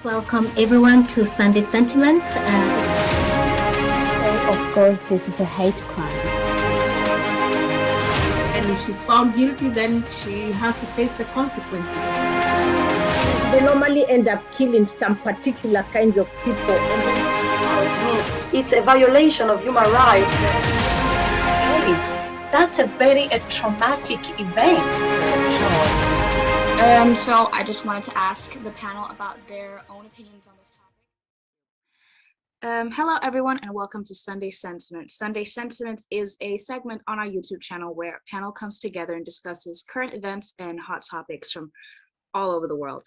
welcome everyone to Sunday Sentiments. Of course, this is a hate crime. And if she's found guilty, then she has to face the consequences. They normally end up killing some particular kinds of people. It's a violation of human rights. That's a very traumatic event. So I just wanted to ask the panel about their own opinions on this topic. Hello everyone and welcome to Sunday Sentiments. Sunday Sentiments is a segment on our YouTube channel where a panel comes together and discusses current events and hot topics from all over the world.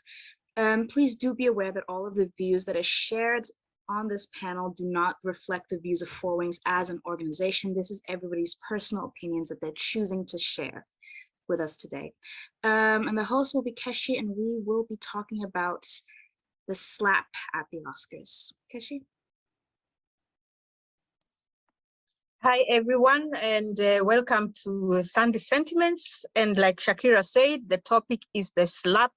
Please do be aware that all of the views that are shared on this panel do not reflect the views of Four Wings as an organization. This is everybody's personal opinions that they're choosing to share with us today. And the host will be Keshi, and we will be talking about the slap at the Oscars. Keshi? Hi, everyone, and welcome to Sunday Sentiments. And like Shakira said, the topic is the slap,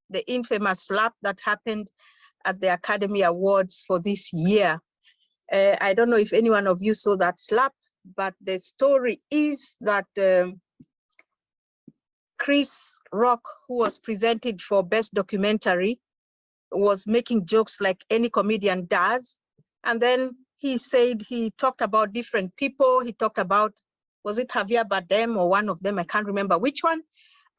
the infamous slap that happened at the Academy Awards for this year. I don't know if any one of you saw that slap, but the story is that Chris Rock, who was presented for Best Documentary, was making jokes like any comedian does. And then he said, he talked about different people. He talked about, was it Javier Bardem or one of them? I can't remember which one.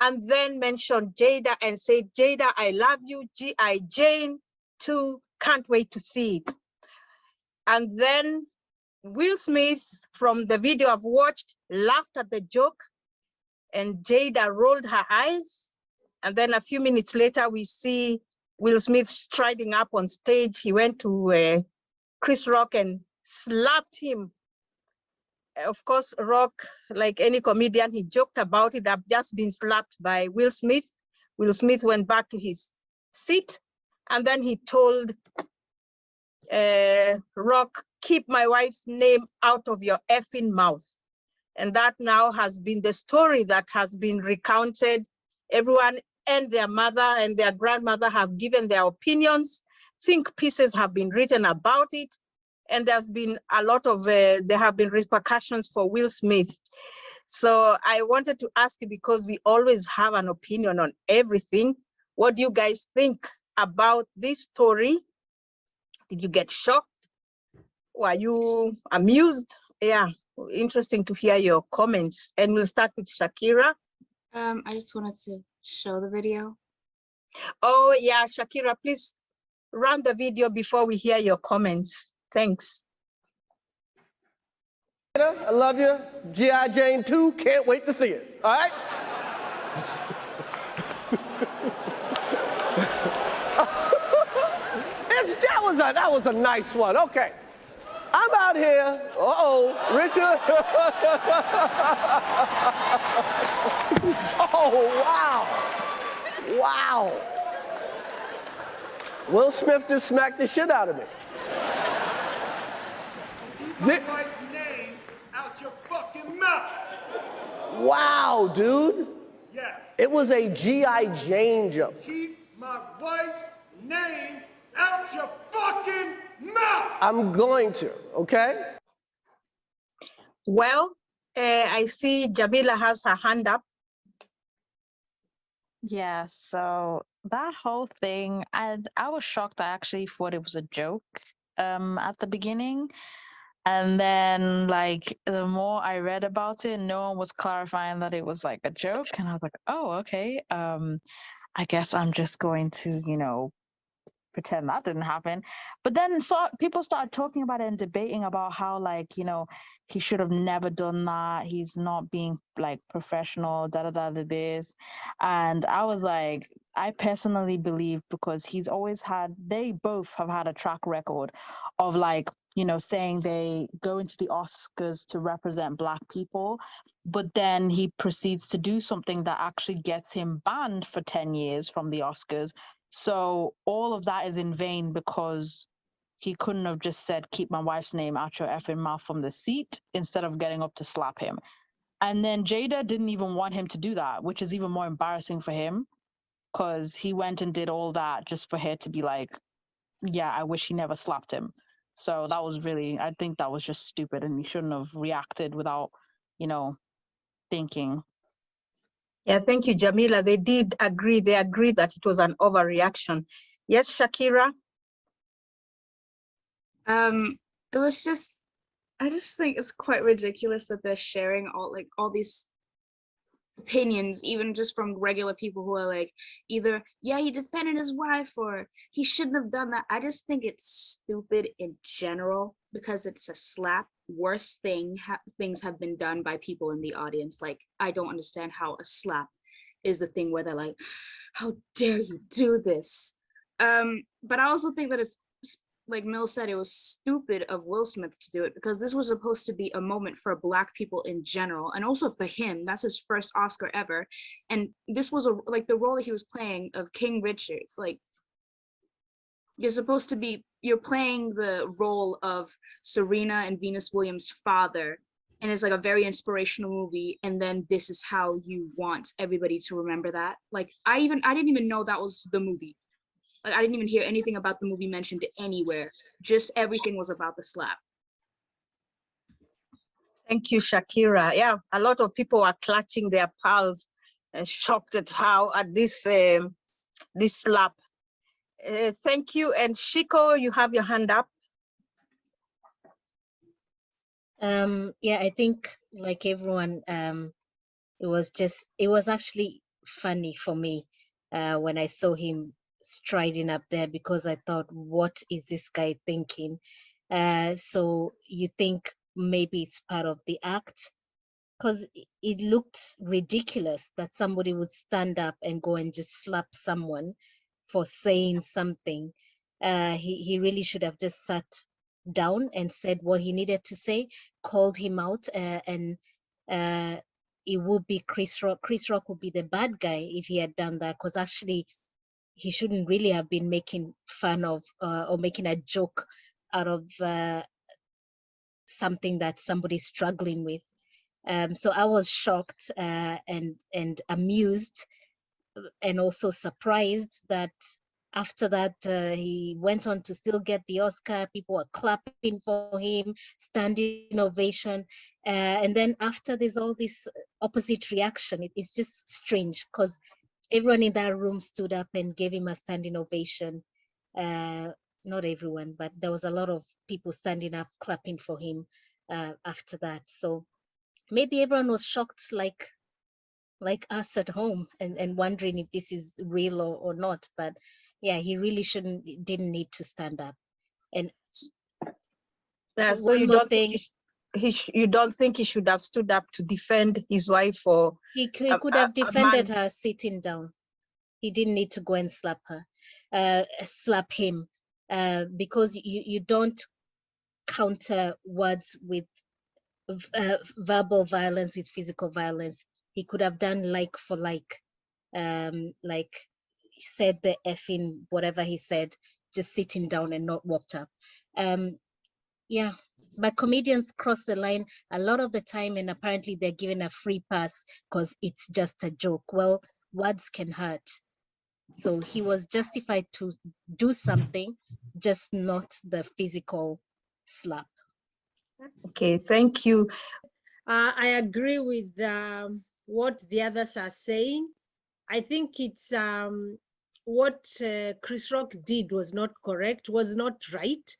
And then mentioned Jada and said, Jada, I love you. G.I. Jane too, can't wait to see it. And then Will Smith, from the video I've watched, laughed at the joke. And Jada rolled her eyes. And then a few minutes later, we see Will Smith striding up on stage. He went to Chris Rock and slapped him. Of course, Rock, like any comedian, he joked about it. I've just been slapped by Will Smith. Will Smith went back to his seat. And then he told Rock, keep my wife's name out of your effing mouth. And that now has been the story that has been recounted. Everyone and their mother and their grandmother have given their opinions. Think pieces have been written about it. And there's been a lot of, there have been repercussions for Will Smith. So I wanted to ask you, because we always have an opinion on everything, what do you guys think about this story? Did you get shocked? Were you amused? Yeah. Interesting to hear your comments. And we'll start with Shakira. I just wanted to show the video. Oh yeah, Shakira, please run the video before we hear your comments. Thanks. I love you. G.I. Jane 2, can't wait to see it. All right? that was a nice one. Okay. I'm out here. Richard. Oh, wow. Wow. Will Smith just smacked the shit out of me. Keep my wife's name out your fucking mouth. Wow, dude. Yes. It was a G.I. Jane joke. Keep my wife's name out your fucking mouth. I'm going to, okay? Well, I see Jamila has her hand up. Yeah, so that whole thing, I was shocked. I actually thought it was a joke at the beginning. And then, like, the more I read about it, no one was clarifying that it was like a joke. And I was like, oh, okay. I guess I'm just going to, pretend that didn't happen. But then people started talking about it and debating about how, like, he should have never done that. He's not being like professional, this. And I was like, I personally believe, because they both have had a track record of, like, saying they go into the Oscars to represent Black people, but then he proceeds to do something that actually gets him banned for 10 years from the Oscars. So all of that is in vain, because he couldn't have just said, keep my wife's name out your effing mouth from the seat, instead of getting up to slap him. And then Jada didn't even want him to do that, which is even more embarrassing for him, because he went and did all that just for her to be like, yeah, I wish he never slapped him. So that was really, I think that was just stupid, and he shouldn't have reacted without, thinking. Yeah, thank you, Jamila. They did agree. They agreed that it was an overreaction. Yes, Shakira? It was just, I just think it's quite ridiculous that they're sharing all these opinions, even just from regular people who are like, either, yeah, he defended his wife or he shouldn't have done that. I just think it's stupid in general because it's a slap. Worse things have been done by people in the audience. Like, I don't understand how a slap is the thing where they're like, how dare you do this? But I also think that it's, like Mill said, it was stupid of Will Smith to do it because this was supposed to be a moment for Black people in general, and also for him. That's his first Oscar ever, and this was like the role that he was playing of King Richard. Like, you're playing the role of Serena and Venus Williams' father, and it's like a very inspirational movie. And then this is how you want everybody to remember that. Like, I didn't even know that was the movie. Like, I didn't even hear anything about the movie mentioned anywhere. Just everything was about the slap. Thank you, Shakira. Yeah, a lot of people are clutching their pearls and shocked at this slap. Thank you. And Shiko, you have your hand up. Yeah, I think like everyone, it was actually funny for me when I saw him striding up there, because I thought, what is this guy thinking? So you think maybe it's part of the act, because it looked ridiculous that somebody would stand up and go and just slap someone for saying something. He really should have just sat down and said what he needed to say, called him out, and it would be Chris Rock. Chris Rock would be the bad guy if he had done that, because actually he shouldn't really have been making fun of or making a joke out of something that somebody's struggling with. So I was shocked and amused, and also surprised that after that he went on to still get the Oscar. People were clapping for him, standing ovation, and then after there's all this opposite reaction. It's just strange because everyone in that room stood up and gave him a standing ovation. Not everyone, but there was a lot of people standing up clapping for him after that. So maybe everyone was shocked like us at home, and wondering if this is real or not. But yeah, he really didn't need to stand up. And so you don't think you don't think he should have stood up to defend his wife, or he could have defended her sitting down. He didn't need to go and slap him, because you don't counter words with verbal violence with physical violence. He could have done like for like said the effing whatever he said, just sitting down and not walked up. Yeah, but comedians cross the line a lot of the time, and apparently they're given a free pass because it's just a joke. Well, words can hurt. So he was justified to do something, just not the physical slap. Okay, thank you. I agree with what the others are saying. I think it's what Chris Rock did was not correct, was not right.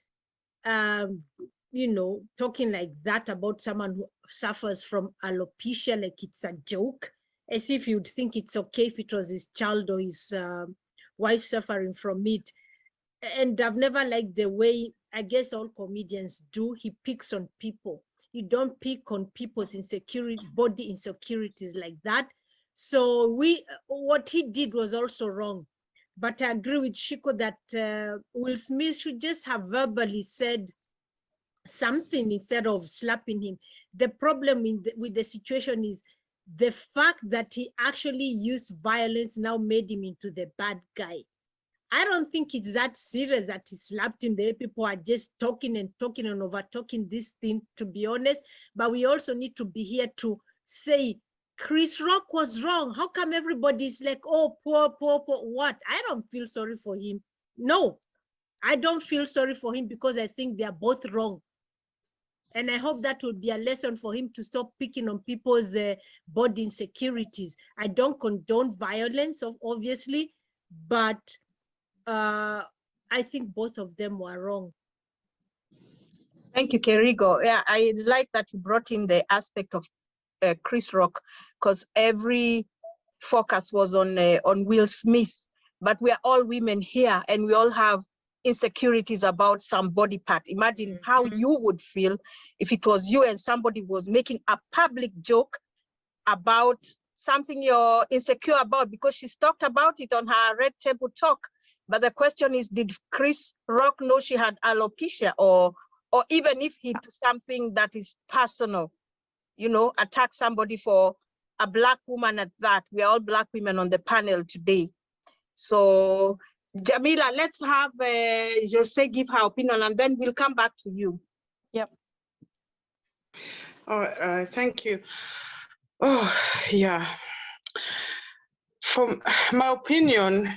Talking like that about someone who suffers from alopecia, like it's a joke, as if you'd think it's okay if it was his child or his wife suffering from it. And I've never liked the way, I guess all comedians do, he picks on people. You don't pick on people's body insecurities like that. So what he did was also wrong. But I agree with Shiko that Will Smith should just have verbally said something instead of slapping him. The problem with the situation is the fact that he actually used violence now made him into the bad guy. I don't think it's that serious that he slapped him. The people are just talking and over talking this thing, to be honest. But we also need to be here to say Chris Rock was wrong. How come everybody's like, oh, poor, what? I don't feel sorry for him. No, I don't feel sorry for him because I think they are both wrong. And I hope that will be a lesson for him to stop picking on people's body insecurities. I don't condone violence, obviously, but I think both of them were wrong. Thank you, Kerigo. Yeah, I like that you brought in the aspect of Chris Rock, because every focus was on Will Smith, but we are all women here and we all have insecurities about some body part. Imagine how you would feel if it was you and somebody was making a public joke about something you're insecure about, because she's talked about it on her Red Table Talk. But the question is, did Chris Rock know she had alopecia, or even if he did something that is personal, you know, attack somebody for a Black woman at that? We are all Black women on the panel today. So Jamila, let's have Jose give her opinion and then we'll come back to you. Yep. All right, thank you. Oh, yeah. From my opinion,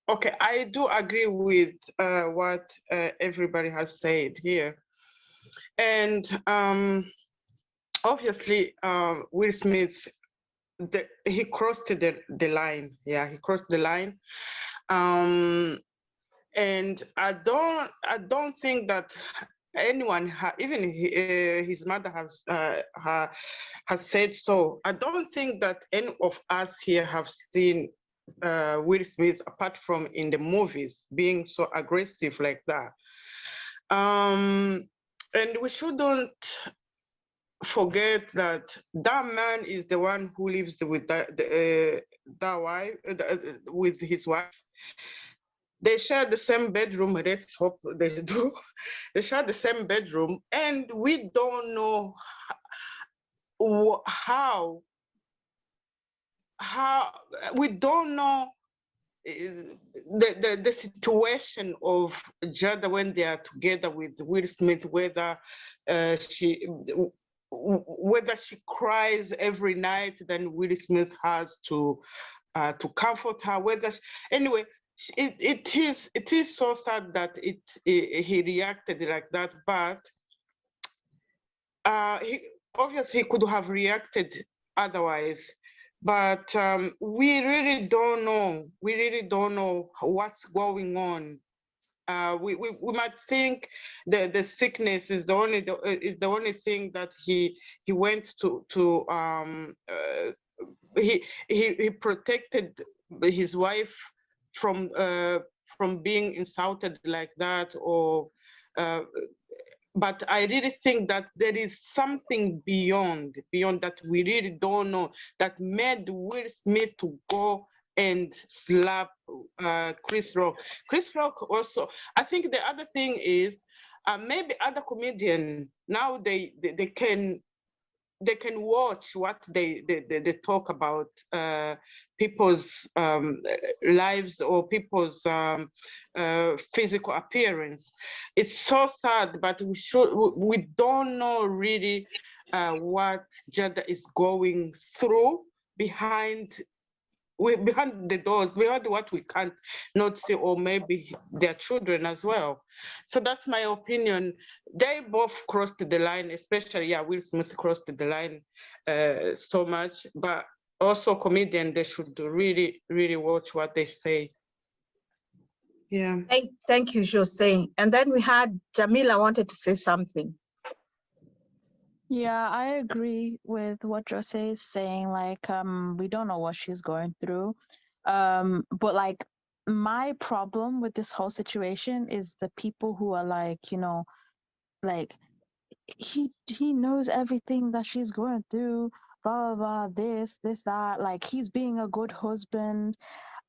okay, I do agree with what everybody has said here. And obviously, Will Smith, he crossed the line. Yeah, he crossed the line. And I don't think that anyone, even his mother has said so. I don't think that any of us here have seen Will Smith, apart from in the movies, being so aggressive like that. And we shouldn't forget that that man is the one who lives with that wife, with his wife. They share the same bedroom. Let's hope they do. They share the same bedroom, and we don't know how we don't know the situation of Jada when they are together with Will Smith, whether she cries every night, then Will Smith has to comfort her. Anyway, it is so sad that he reacted like that, but he obviously could have reacted otherwise. But we really don't know. We really don't know what's going on. We might think the sickness is the only thing that he went to he protected his wife from being insulted like that, or but I really think that there is something beyond that we really don't know that made Will Smith to go and slap Chris Rock. Chris Rock also, I think the other thing is maybe other comedians now they can watch what they talk about people's lives or people's physical appearance. It's so sad, but we don't know really what Jada is going through behind the doors, behind what we can't not see, or maybe their children as well. So that's my opinion. They both crossed the line, especially Will Smith crossed the line so much, but also comedians, they should really, really watch what they say. Yeah. Thank you, Jose. And then we had Jamila wanted to say something. Yeah, I agree with what Jose is saying. Like, we don't know what she's going through. But like, my problem with this whole situation is the people who are like, like he knows everything that she's going through, blah blah blah, this, that. Like, he's being a good husband.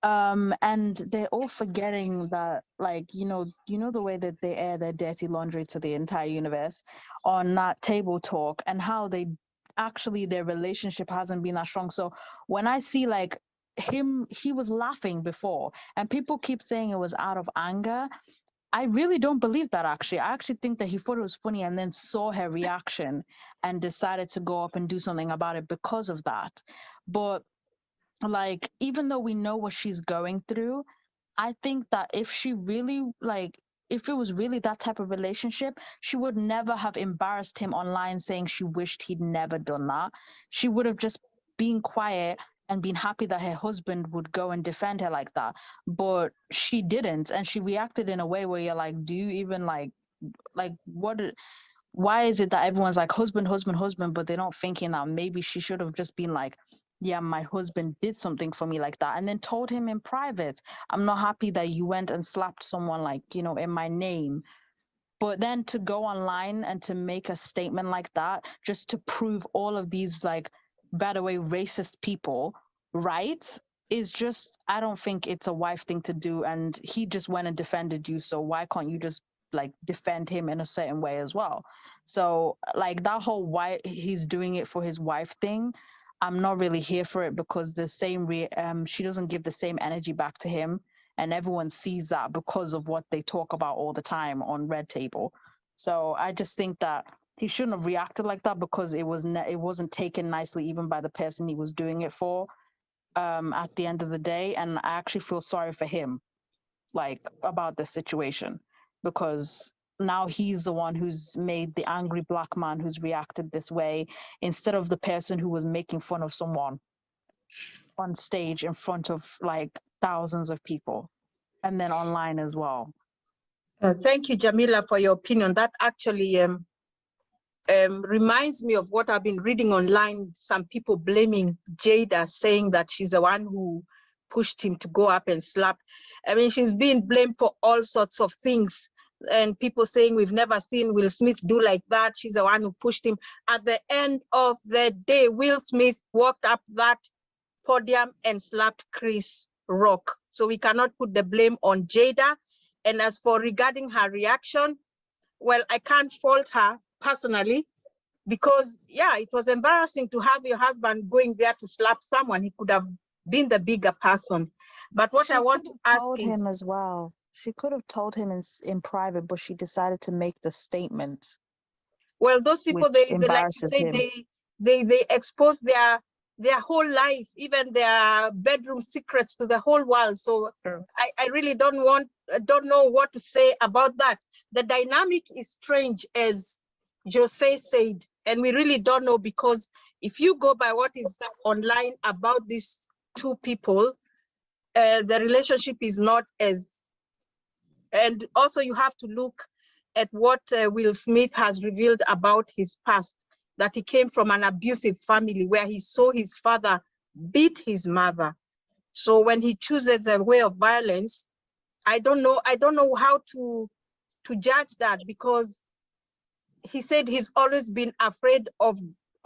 And they're all forgetting that, like, the way that they air their dirty laundry to the entire universe on that table talk, and how their relationship hasn't been that strong. So when I see like he was laughing before and people keep saying it was out of anger, I really don't believe that. Actually, I actually think that he thought it was funny and then saw her reaction and decided to go up and do something about it because of that. But like, even though we know what she's going through, I think that if she really like if it was really that type of relationship, she would never have embarrassed him online saying she wished he'd never done that. She would have just been quiet and been happy that her husband would go and defend her like that. But she didn't, and she reacted in a way where you're like, do you even like what? Why is it that everyone's like husband, husband, husband, but they're not thinking that maybe she should have just been like, yeah, my husband did something for me like that, and then told him in private, I'm not happy that you went and slapped someone like, in my name. But then to go online and to make a statement like that, just to prove all of these, like, by the way, racist people, right? Is just, I don't think it's a wife thing to do. And he just went and defended you. So why can't you just like defend him in a certain way as well? So, like, that whole why he's doing it for his wife thing, I'm not really here for it, because the same she doesn't give the same energy back to him, and everyone sees that because of what they talk about all the time on Red Table. So I just think that he shouldn't have reacted like that, because it wasn't taken nicely even by the person he was doing it for. At the end of the day, and I actually feel sorry for him, like, about the situation, because now he's the one who's made the angry black man who's reacted this way, instead of the person who was making fun of someone on stage in front of like thousands of people, and then online as well. Thank you, Jamila, for your opinion. That actually reminds me of what I've been reading online. Some people blaming Jada, saying that she's the one who pushed him to go up and slap. I mean, she's being blamed for all sorts of things. And people saying we've never seen Will Smith do like that. She's the one who pushed him. At the end of the day, Will Smith walked up that podium and slapped Chris Rock. So we cannot put the blame on Jada. And as for regarding her reaction, well, I can't fault her personally, because yeah, it was embarrassing to have your husband going there to slap someone. He could have been the bigger person. But what I want to ask is, him as well. She could have told him in private, but she decided to make the statement. Well, those people, they like you say, they expose their whole life, even their bedroom secrets, to the whole world. So I really don't know what to say about that. The dynamic is strange, as Jose said, and we really don't know, because if you go by what is online about these two people, the relationship is not as, and also you have to look at what Will Smith has revealed about his past, that he came from an abusive family where he saw his father beat his mother. So when he chooses a way of violence, I don't know how to judge that, because he said he's always been afraid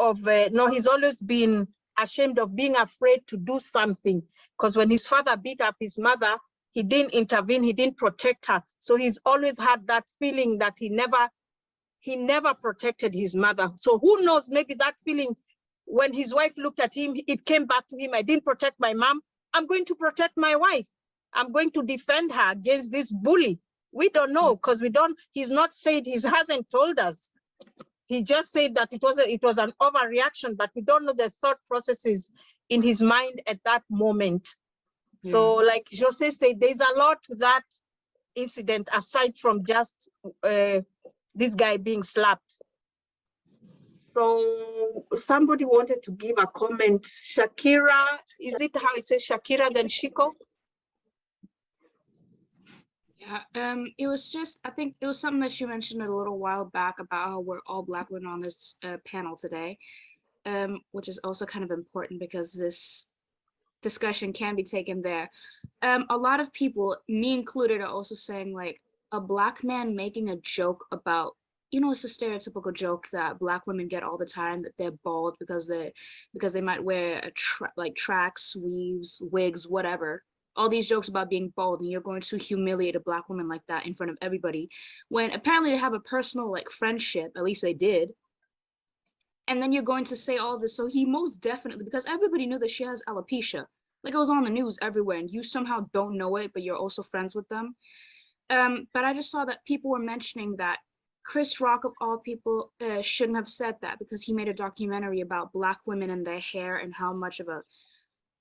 he's always been ashamed of being afraid to do something, because when his father beat up his mother, he didn't intervene, he didn't protect her. So he's always had that feeling that he never protected his mother. So who knows, maybe that feeling, when his wife looked at him, it came back to him, I didn't protect my mom, I'm going to protect my wife. I'm going to defend her against this bully. We don't know, because he's not said, he hasn't told us. He just said that it was an overreaction, but we don't know the thought processes in his mind at that moment. So like Jose said, there's a lot to that incident aside from just this guy being slapped. So somebody wanted to give a comment. Shakira, is it how it says Shakira then Shiko? Yeah, it was just, I think it was something that you mentioned a little while back about how we're all Black women on this panel today, which is also kind of important because this discussion can be taken there. A lot of people, me included, are also saying like a Black man making a joke about, it's a stereotypical joke that Black women get all the time, that they're bald because they might wear like tracks, weaves, wigs, whatever. All these jokes about being bald, and you're going to humiliate a Black woman like that in front of everybody, when apparently they have a personal like friendship, at least they did. And then you're going to say all this. So he most definitely, because everybody knew that she has alopecia, like it was on the news everywhere, and you somehow don't know it, but you're also friends with them. But I just saw that people were mentioning that Chris Rock, of all people, shouldn't have said that, because he made a documentary about Black women and their hair and how much of a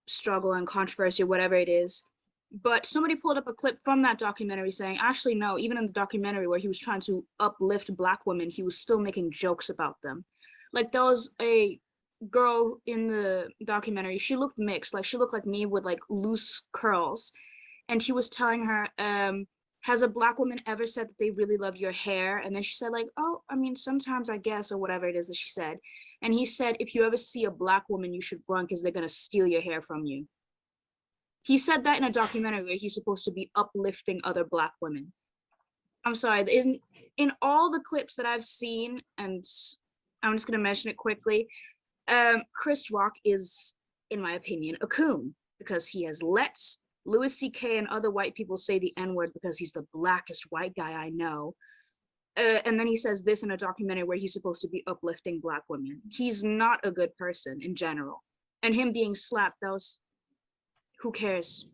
struggle and controversy or whatever it is But somebody pulled up a clip from that documentary saying, actually, no, even in the documentary where he was trying to uplift Black women, he was still making jokes about them. Like, there was a girl in the documentary, she looked mixed, like she looked like me with like loose curls. And he was telling her, has a Black woman ever said that they really love your hair? And then she said like, oh, I mean, sometimes I guess, or whatever it is that she said. And he said, if you ever see a Black woman, you should run because they're going to steal your hair from you. He said that in a documentary where he's supposed to be uplifting other Black women. I'm sorry, in all the clips that I've seen, and I'm just going to mention it quickly, Chris Rock is, in my opinion, a coon because he has let Louis C.K. and other white people say the N-word because he's the blackest white guy I know. And then he says this in a documentary where he's supposed to be uplifting Black women. He's not a good person in general. And him being slapped, that was, who cares?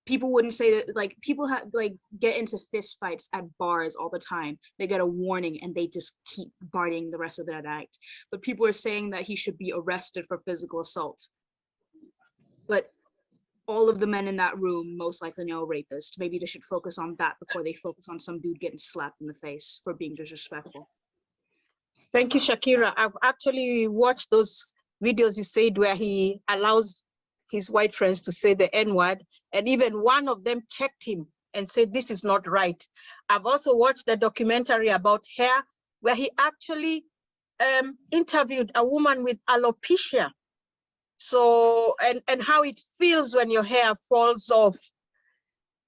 People wouldn't say that, like, people have like get into fist fights at bars all the time. They get a warning and they just keep partying the rest of that night. But people are saying that he should be arrested for physical assault. But all of the men in that room most likely know a rapist. Maybe they should focus on that before they focus on some dude getting slapped in the face for being disrespectful. Thank you, Shakira. I've actually watched those videos you said where he allows his white friends to say the N-word, and even one of them checked him and said, this is not right. I've also watched the documentary about hair where he actually interviewed a woman with alopecia. So, and how it feels when your hair falls off,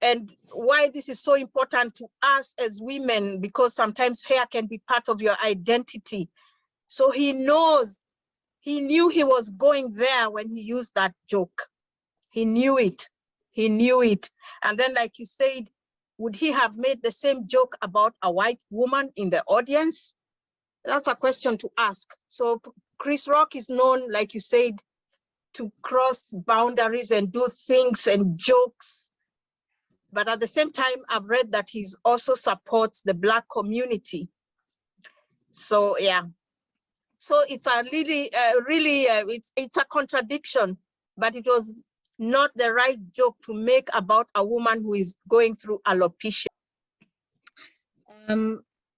and why this is so important to us as women, because sometimes hair can be part of your identity. So he knew he was going there when he used that joke. He knew it. And then, like you said, would he have made the same joke about a white woman in the audience? That's a question to ask. So Chris Rock is known, like you said, to cross boundaries and do things and jokes. But at the same time, I've read that he also supports the Black community. So yeah. So it's a it's a contradiction, but it was not the right joke to make about a woman who is going through alopecia.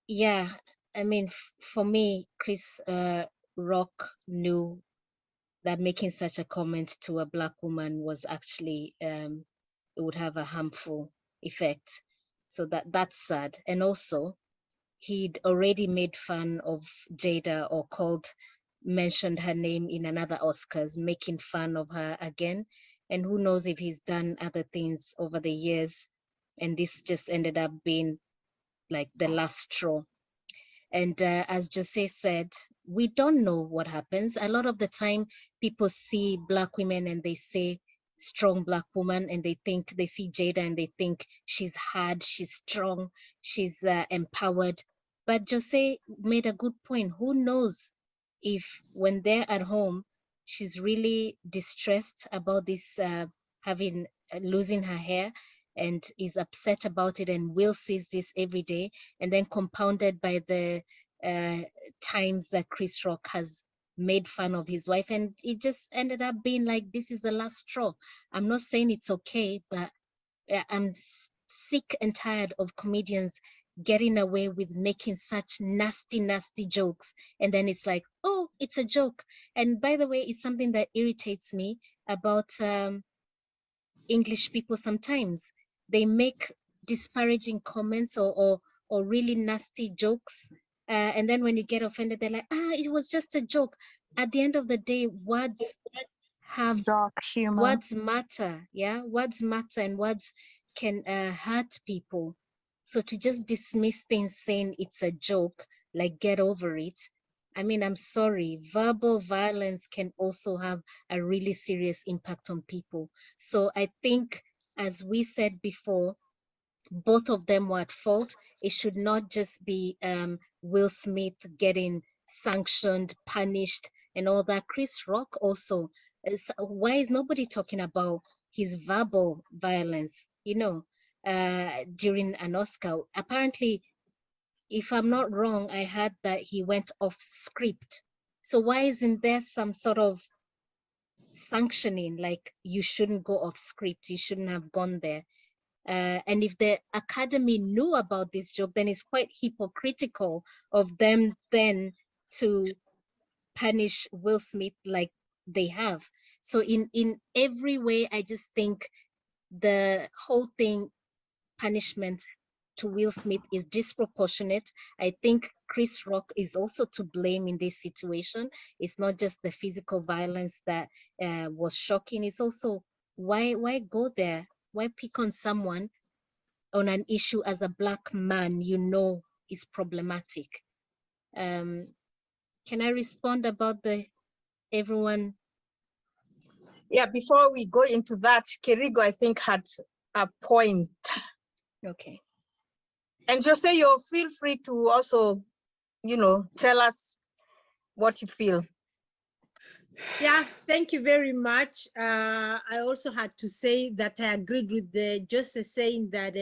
Yeah, I mean, for me, Chris Rock knew that making such a comment to a Black woman was actually, it would have a harmful effect. So that's sad. And also, he'd already made fun of Jada or mentioned her name in another Oscars, making fun of her again. And who knows if he's done other things over the years, and this just ended up being like the last straw. And as Jose said, we don't know what happens. A lot of the time, people see Black women and they say strong Black woman, and they see Jada and they think she's hard, she's strong, she's empowered. But Jose made a good point. Who knows if when they're at home, she's really distressed about this losing her hair, and is upset about it, and Will sees this every day, and then compounded by the times that Chris Rock has made fun of his wife, and it just ended up being like, this is the last straw. I'm not saying it's okay, but I'm sick and tired of comedians getting away with making such nasty jokes, and then it's like, oh, it's a joke. And by the way, it's something that irritates me about English people. Sometimes they make disparaging comments or really nasty jokes, and then when you get offended, they're like, it was just a joke. At the end of the day, words have dark humor. Words matter. Yeah, words matter, and words can hurt people. So to just dismiss things saying it's a joke, like get over it, I mean, I'm sorry, verbal violence can also have a really serious impact on people. So I think, as we said before, both of them were at fault. It should not just be Will Smith getting sanctioned, punished, and all that. Chris Rock also. Why is nobody talking about his verbal violence, during an Oscar? Apparently, if I'm not wrong, I heard that he went off script. So why isn't there some sort of sanctioning, like you shouldn't go off script, you shouldn't have gone there. And if the Academy knew about this joke, then it's quite hypocritical of them then to punish Will Smith like they have. So in every way, I just think the whole thing, punishment to Will Smith, is disproportionate. I think Chris Rock is also to blame in this situation. It's not just the physical violence that was shocking. It's also why go there? Why pick on someone on an issue as a Black man you know is problematic? Can I respond about the everyone? Yeah, before we go into that, Kerigo, I think, had a point. Okay. And Jose, you feel free to also, tell us what you feel. Yeah, thank you very much. I also had to say that I agreed with the Joseph saying that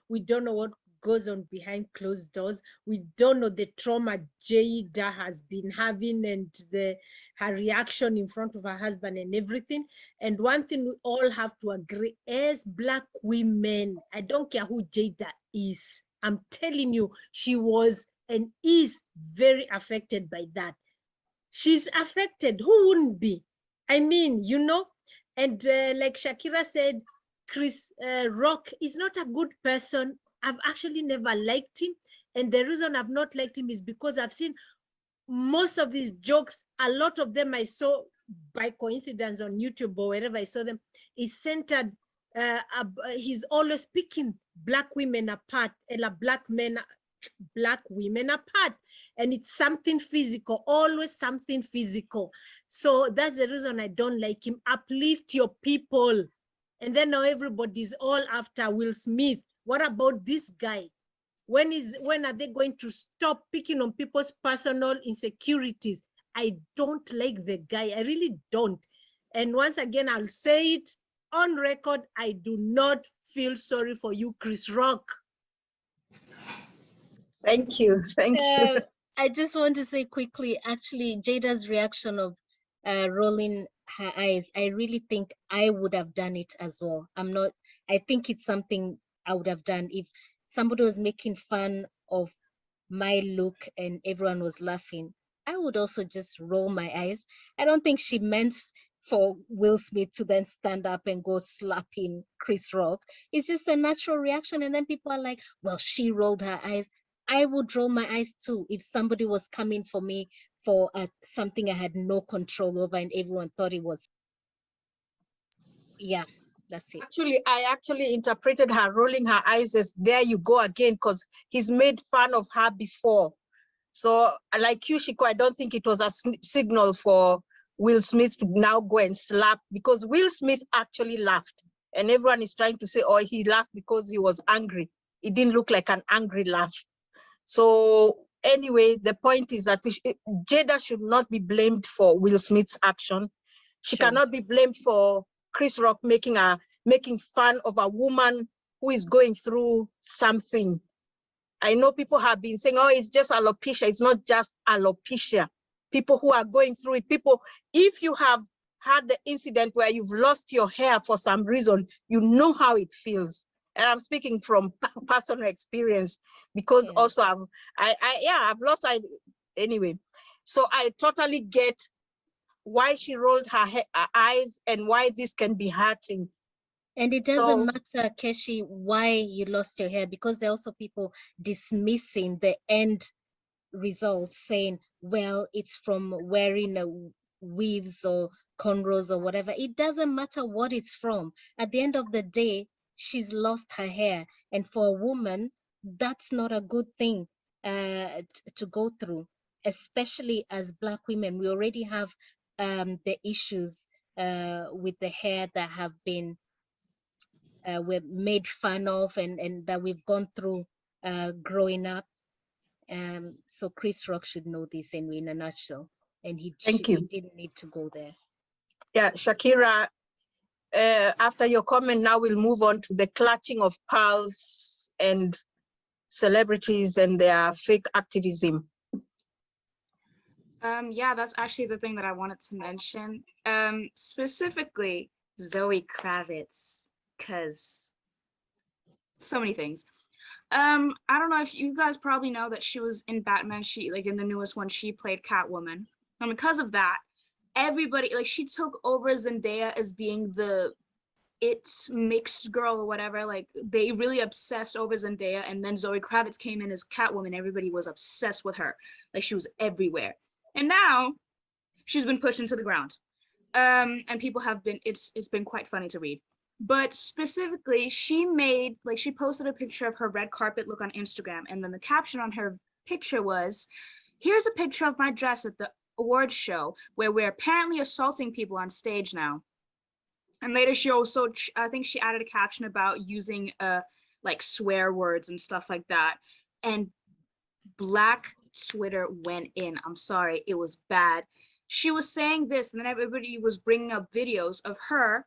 we don't know what goes on behind closed doors. We don't know the trauma Jada has been having and her reaction in front of her husband and everything. And one thing we all have to agree, as Black women, I don't care who Jada is, I'm telling you, she was and is very affected by that. She's affected. Who wouldn't be? I mean, and like Shakira said, Chris Rock is not a good person. I've actually never liked him. And the reason I've not liked him is because I've seen most of these jokes, a lot of them I saw by coincidence on YouTube or wherever I saw them, is centered, he's always picking Black women apart, and Black women apart, and it's something physical, always something physical. So that's the reason I don't like him. Uplift your people. And then now everybody's all after Will Smith. What about this guy? When are they going to stop picking on people's personal insecurities? I don't like the guy. I really don't. And once again, I'll say it on record, I do not feel sorry for you, Chris Rock. Thank you. Thank you. I just want to say quickly, actually, Jada's reaction of rolling her eyes, I really think I would have done it as well. I think it's something I would have done if somebody was making fun of my look and everyone was laughing. I would also just roll my eyes. I don't think she meant for Will Smith to then stand up and go slapping Chris Rock. It's just a natural reaction. And then people are like, well, she rolled her eyes. I would roll my eyes too if somebody was coming for me for something I had no control over and everyone thought it was. Yeah, that's it. I actually interpreted her rolling her eyes as there you go again, because he's made fun of her before. So like you, Shiko, I don't think it was a signal for Will Smith to now go and slap, because Will Smith actually laughed. And everyone is trying to say, oh, he laughed because he was angry. It didn't look like an angry laugh. So anyway, the point is that Jada should not be blamed for Will Smith's action. She cannot be blamed for Chris Rock making fun of a woman who is going through something. I know people have been saying, oh, it's just alopecia. It's not just alopecia. People who are going through it, if you have had the incident where you've lost your hair for some reason, you know how it feels. And I'm speaking from personal experience, because also I've lost anyway. So I totally get why she rolled her eyes and why this can be hurting. And it doesn't matter, Keshi, why you lost your hair, because there are also people dismissing the end result, saying, well, it's from wearing weaves or cornrows or whatever. It doesn't matter what it's from. At the end of the day, she's lost her hair. And for a woman, that's not a good thing to go through, especially as Black women. We already have the issues with the hair that have been we're made fun of and that we've gone through growing up. So Chris Rock should know this anyway, in a nutshell, and he didn't need to go there. Yeah, Shakira, after your comment, now we'll move on to the clutching of pearls and celebrities and their fake activism. Yeah, that's actually the thing that I wanted to mention. Specifically Zoe Kravitz, because so many things. I don't know if you guys probably know that she was in Batman. She, like, in the newest one, she played Catwoman. And because of that, everybody, like, she took over Zendaya as being the it's mixed girl or whatever. Like, they really obsessed over Zendaya, and then Zoe Kravitz came in as Catwoman. Everybody was obsessed with her. Like, she was everywhere. And now she's been pushed into the ground. And people have been, it's been quite funny to read. But specifically, she posted a picture of her red carpet look on Instagram, and then the caption on her picture was, "Here's a picture of my dress at the awards show where we're apparently assaulting people on stage now." And later she also, I think she added a caption about using like swear words and stuff like that. And Black Twitter went in. I'm sorry, it was bad. She was saying this, and then everybody was bringing up videos of her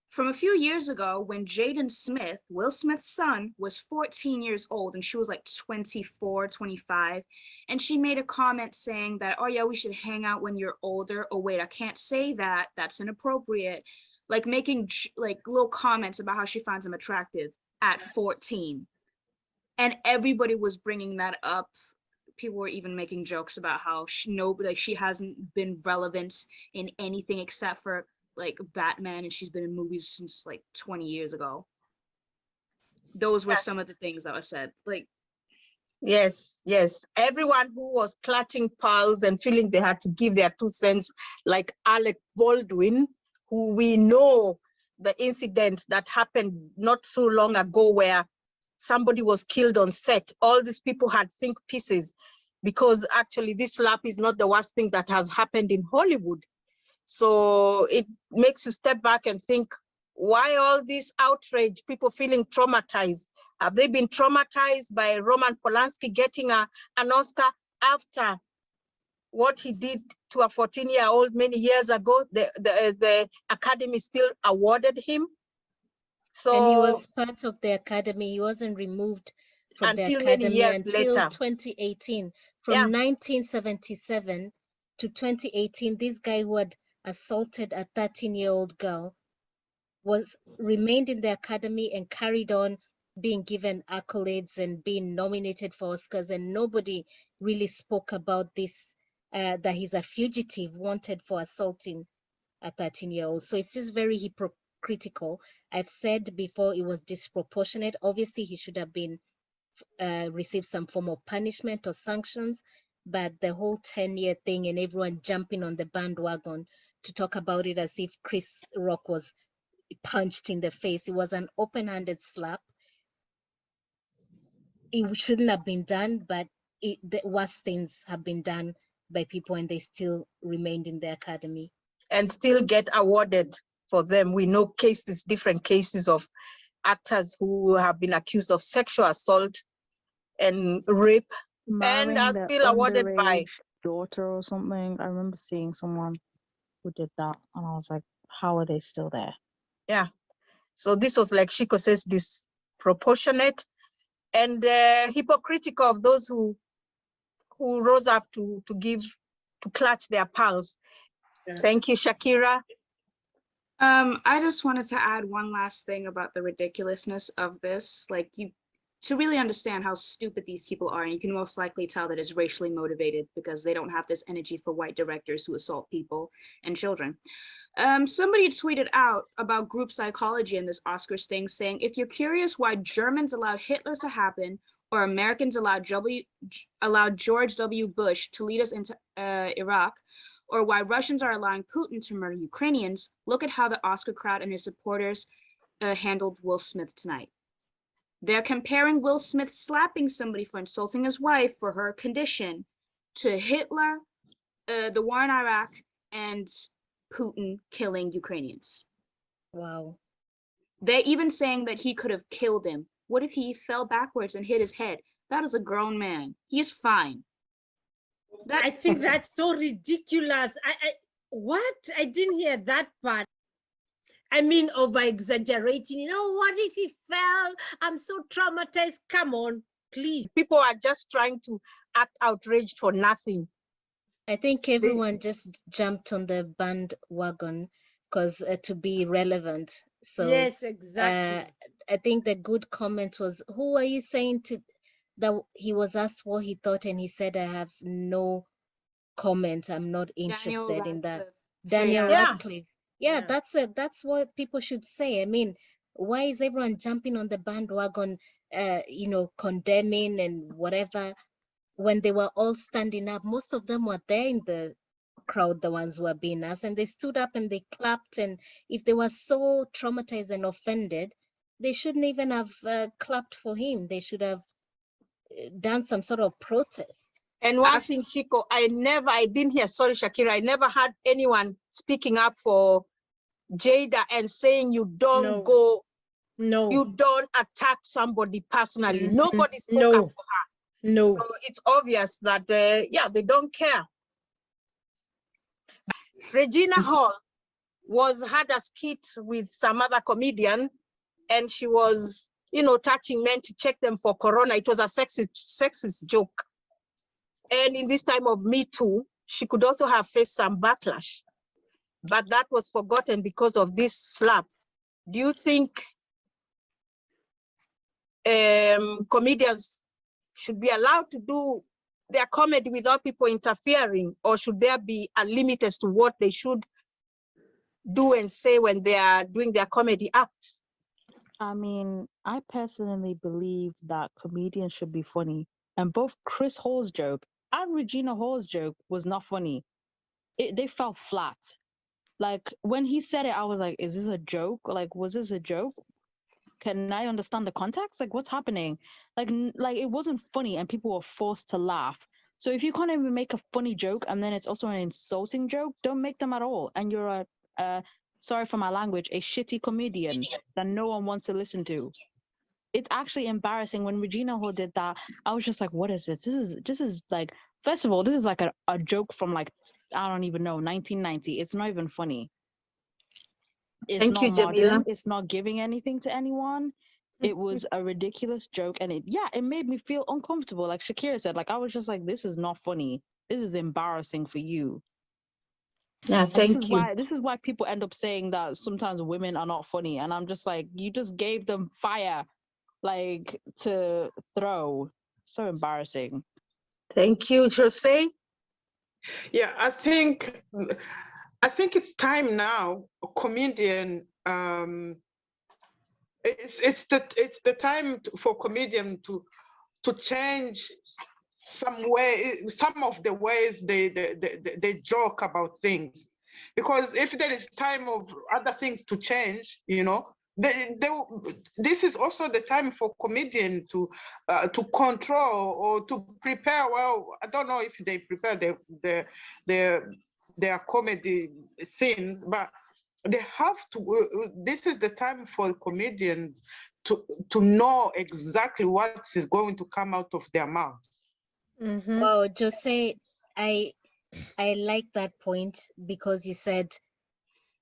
from a few years ago when Jaden Smith, Will Smith's son, was 14 years old, and she was like 24, 25. And she made a comment saying that, "Oh yeah, we should hang out when you're older." "Oh wait, I can't say that. That's inappropriate." Like, making like little comments about how she finds him attractive at 14. And everybody was bringing that up. People were even making jokes about how she hasn't been relevant in anything except for like Batman, and she's been in movies since like 20 years ago. Those were some of the things that were said. Like, yes, everyone who was clutching pearls and feeling they had to give their 2 cents, like Alec Baldwin, who we know the incident that happened not so long ago where somebody was killed on set. All these people had think pieces, because actually this slap is not the worst thing that has happened in Hollywood. So it makes you step back and think, why all this outrage, people feeling traumatized? Have they been traumatized by Roman Polanski getting an Oscar after what he did to a 14-year-old many years ago? The Academy still awarded him. So, and he was part of the Academy. He wasn't removed from the until many Academy years until later. 2018. From 1977 to 2018, this guy who had assaulted a 13-year-old girl remained in the Academy and carried on being given accolades and being nominated for Oscars, and nobody really spoke about this, that he's a fugitive wanted for assaulting a 13-year-old. So it's just very hypocritical. I've said before, it was disproportionate. Obviously, he should have been received some form of punishment or sanctions, but the whole 10-year thing and everyone jumping on the bandwagon to talk about it as if Chris Rock was punched in the face. It was an open-handed slap. It shouldn't have been done, but the worst things have been done by people, and they still remained in the Academy. And still get awarded for them. We know cases, different cases of actors who have been accused of sexual assault and rape, and are still awarded by daughter or something. I remember seeing someone who did that, and I was like, how are they still there? Yeah. So this was, like Shiko says, disproportionate and hypocritical of those who rose up to clutch their pearls. Yeah. Thank you, Shakira. I just wanted to add one last thing about the ridiculousness of this. Like, to really understand how stupid these people are, and you can most likely tell that it's racially motivated because they don't have this energy for white directors who assault people and children. Somebody tweeted out about group psychology in this Oscars thing, saying, "If you're curious why Germans allowed Hitler to happen, or Americans allowed George W. Bush to lead us into Iraq, or why Russians are allowing Putin to murder Ukrainians, look at how the Oscar crowd and his supporters handled Will Smith tonight. They're comparing Will Smith slapping somebody for insulting his wife for her condition to Hitler, the war in Iraq, and Putin killing Ukrainians." Wow. They're even saying that he could have killed him. What if he fell backwards and hit his head? That is a grown man. He's fine. I think that's so ridiculous. What? I didn't hear that part. I mean, over exaggerating. You know, what if he fell? I'm so traumatized. Come on, please. People are just trying to act outraged for nothing. I think everyone just jumped on the bandwagon because to be relevant. So Yes, exactly. I think the good comment was, who are you saying to that he was asked what he thought and he said, I have no comment. I'm not Daniel interested in that. Radcliffe. Daniel Yeah. Radcliffe. Yeah, that's what people should say. I mean, why is everyone jumping on the bandwagon, condemning and whatever, when they were all standing up? Most of them were there in the crowd, the ones who were being asked, and they stood up and they clapped. And if they were so traumatized and offended, they shouldn't even have clapped for him. They should have done some sort of protest. And one thing, Shiko, I didn't hear, sorry, Shakira, I never heard anyone speaking up for Jada and saying you don't you don't attack somebody personally. Nobody spoke up for her. No. So it's obvious that, they don't care. Regina Hall had a skit with some other comedian, and she was, touching men to check them for corona. It was a sexist joke. And in this time of Me Too, she could also have faced some backlash, but that was forgotten because of this slap. Do you think comedians should be allowed to do their comedy without people interfering, or should there be a limit as to what they should do and say when they are doing their comedy acts? I mean, I personally believe that comedians should be funny. And both Chris Hall's joke and Regina Hall's joke was not funny. They fell flat. Like, when he said it, I was like, is this a joke? Like, was this a joke? Can I understand the context? Like, what's happening? Like, it wasn't funny and people were forced to laugh. So if you can't even make a funny joke and then it's also an insulting joke, don't make them at all. And you're sorry for my language, a shitty comedian that no one wants to listen to. It's actually embarrassing. When Regina Hall did that, I was just like, what is this? This is like, first of all, this is like a joke from, like, I don't even know, 1990. It's not even funny. It's Thank not you, modern. Jamila. It's not giving anything to anyone. It was a ridiculous joke, and it made me feel uncomfortable. Like Shakira said, like, I was just like, this is not funny. This is embarrassing for you. Yeah, thank you. This is why people end up saying that sometimes women are not funny, and I'm just like, you just gave them fire, like, to throw. So embarrassing. Thank you, Jose. Yeah, I think it's time now. A comedian, it's the time for comedian to change some of the ways they joke about things, because if there is time of other things to change, this is also the time for comedian to control or to prepare. Well, I don't know if they prepare their comedy scenes, but they have to. This is the time for comedians to know exactly what is going to come out of their mouth. Well, Jose, I like that point, because you said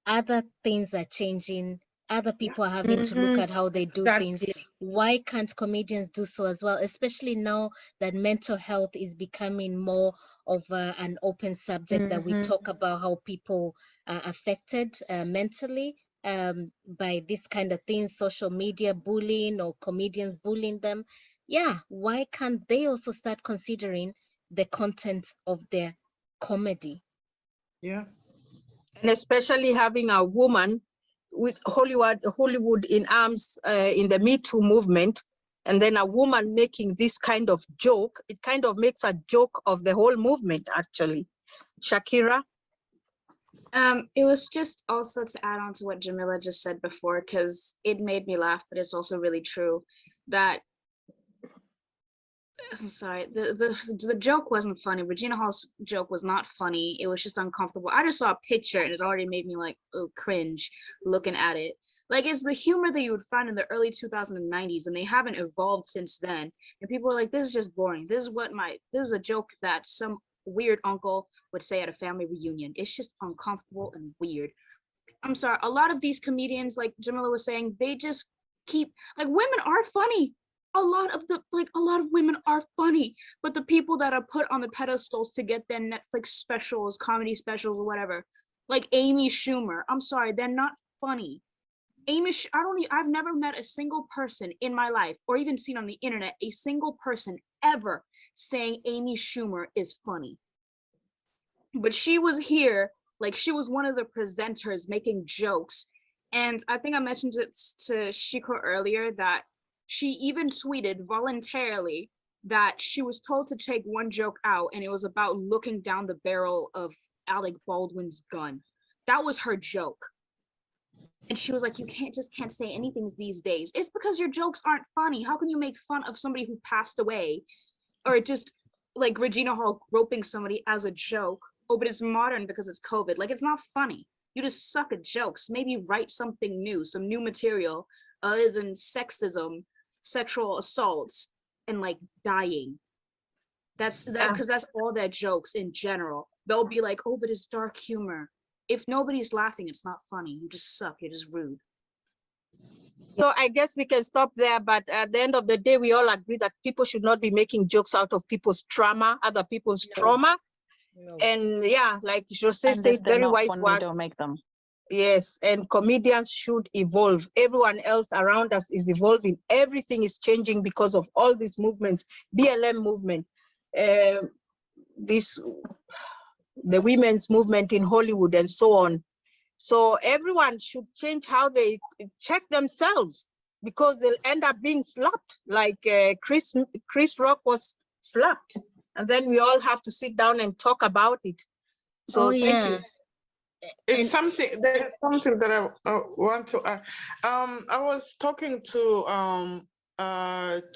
other things are changing, other people are having to look at how they do things. Why can't comedians do so as well, especially now that mental health is becoming more of an open subject, that we talk about how people are affected mentally by this kind of things, social media bullying or comedians bullying them. Yeah, why can't they also start considering the content of their comedy? Yeah. And especially having a woman with Hollywood in arms in the Me Too movement, and then a woman making this kind of joke, it kind of makes a joke of the whole movement, actually. Shakira? It was just also to add on to what Jamila just said before, because it made me laugh, but it's also really true that, I'm sorry, the joke wasn't funny. Regina Hall's joke was not funny. It was just uncomfortable. I just saw a picture and it already made me like, oh, cringe looking at it. Like, it's the humor that you would find in the early 2090s, and they haven't evolved since then. And people are like, this is just boring. This is a joke that some weird uncle would say at a family reunion. It's just uncomfortable and weird. I'm sorry, a lot of these comedians, like Jamila was saying, they just keep, like, women are funny. a lot of women are funny, but the people that are put on the pedestals to get their Netflix specials, comedy specials, or whatever, like Amy Schumer, I'm sorry, they're not funny. I've never met a single person in my life, or even seen on the internet, a single person ever saying Amy Schumer is funny. But she was here, like she was one of the presenters making jokes. And I think I mentioned it to Shiko earlier that she even tweeted voluntarily that she was told to take one joke out, and it was about looking down the barrel of Alec Baldwin's gun. That was her joke. And she was like, you can't say anything these days. It's because your jokes aren't funny. How can you make fun of somebody who passed away? Or just like Regina Hall groping somebody as a joke. Oh, but it's modern because it's COVID. Like, it's not funny. You just suck at jokes. Maybe write something new, some new material other than sexism, sexual assaults, and like dying. That's because that's all their jokes in general. They'll be like, oh, but it's dark humor. If nobody's laughing, it's not funny. You just suck. You're just rude. So I guess we can stop there. But at the end of the day, we all agree that people should not be making jokes out of people's trauma, other people's trauma. No. And yeah, like Jose said, very wise words. Don't make them. Yes, and comedians should evolve. Everyone else around us is evolving. Everything is changing because of all these movements, BLM movement, the women's movement in Hollywood and so on. So everyone should change how they check themselves, because they'll end up being slapped like Chris Rock was slapped. And then we all have to sit down and talk about it. So thank you. It's something, there's something that I want to add. I was talking to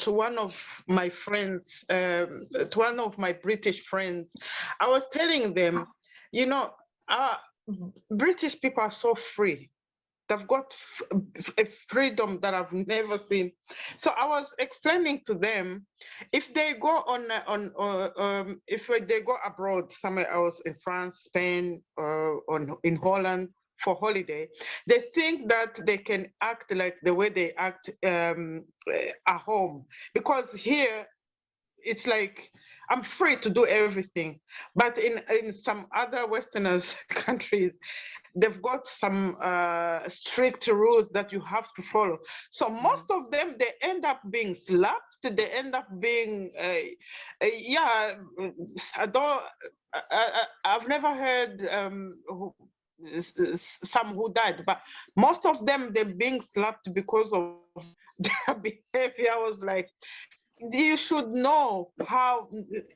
one of my friends, to one of my British friends. I was telling them, you know, British people are so free. They've got a freedom that I've never seen. So I was explaining to them, if they go if they go abroad, somewhere else in France, Spain, in Holland for holiday, they think that they can act like the way they act at home, because here it's like I'm free to do everything. But in some other Westerners countries, they've got some strict rules that you have to follow. So most of them, they end up being slapped. They end up being, I've never heard some who died, but most of them, they're being slapped because of their behavior. I was like, you should know how,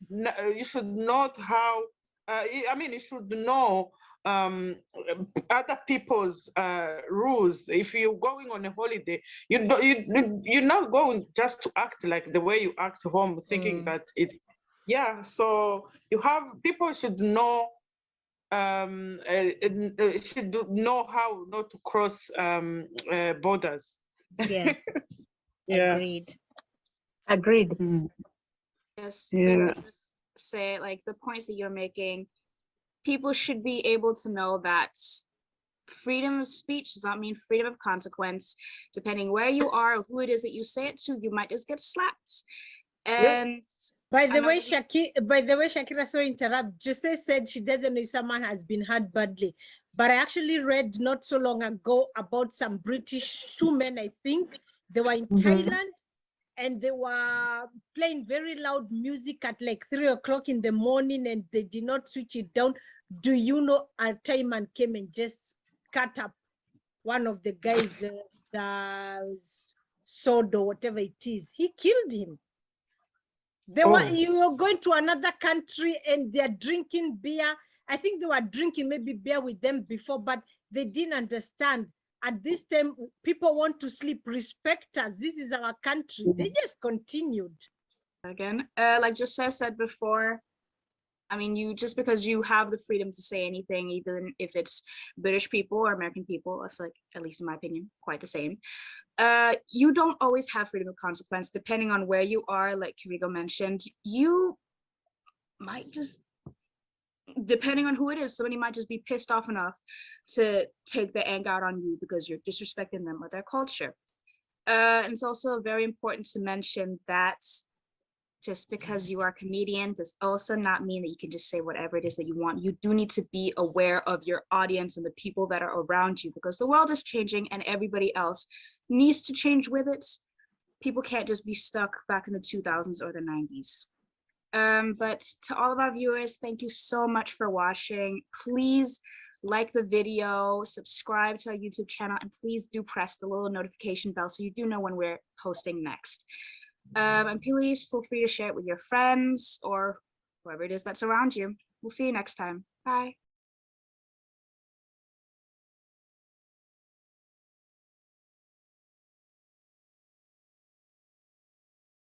you should not how, I mean, you should know other people's rules. If you're going on a holiday, you're not going just to act like the way you act home, thinking that it's, yeah. So people should know, should know how not to cross borders. Yeah. Yeah. Agreed. Yes. Yeah. Just say, like, the points that you're making, people should be able to know that freedom of speech does not mean freedom of consequence. Depending where you are or who it is that you say it to, you might just get slapped. And by the way, Shakira, sorry to interrupt. Jose said she doesn't know if someone has been hurt badly, but I actually read not so long ago about some British, 2 men, I think. They were in Thailand, and they were playing very loud music at like 3 o'clock in the morning, and they did not switch it down. Do you know a Thailand came and just cut up one of the guys, the sword or whatever it is? He killed him. You were going to another country and they're drinking beer. I think they were drinking maybe beer with them before, but they didn't understand. At this time, people want to sleep. Respect us. This is our country. They just continued. Again, like Jose said before, I mean, just because you have the freedom to say anything, even if it's British people or American people, I feel like, at least in my opinion, quite the same. You don't always have freedom of consequence. Depending on where you are, like Kirigo mentioned, you might just, depending on who it is, somebody might just be pissed off enough to take the anger out on you because you're disrespecting them or their culture. And it's also very important to mention that just because you are a comedian does also not mean that you can just say whatever it is that you want. You do need to be aware of your audience and the people that are around you, because the world is changing and everybody else needs to change with it. People can't just be stuck back in the 2000s or the 90s. But to all of our viewers, thank you so much for watching. Please like the video, subscribe to our YouTube channel, and please do press the little notification bell so you do know when we're posting next. And please feel free to share it with your friends or whoever it is that's around you. We'll see you next time. Bye.